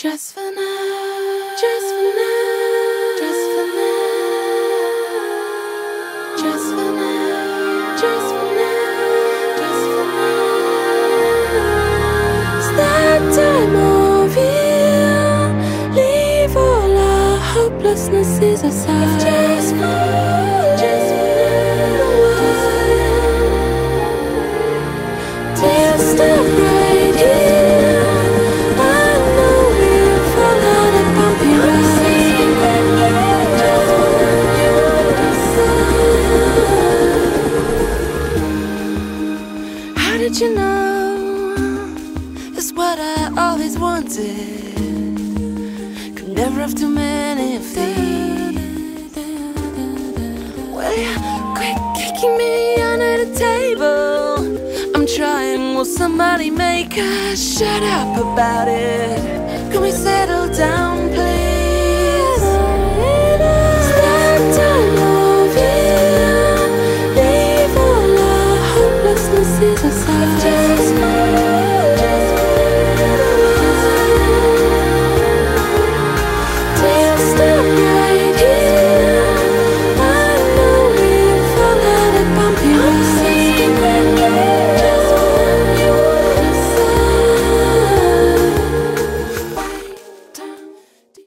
Just for now, just for now, just for now, just for now, just for now, just for now. It's that time of year. Leave all our hopelessnesses aside. Just for now, just for now. We'll stop right here. How did you know? It's what I always wanted. Could never have too many of these. Well, you quit kicking me under the table. I'm trying, will somebody make a shut up about it?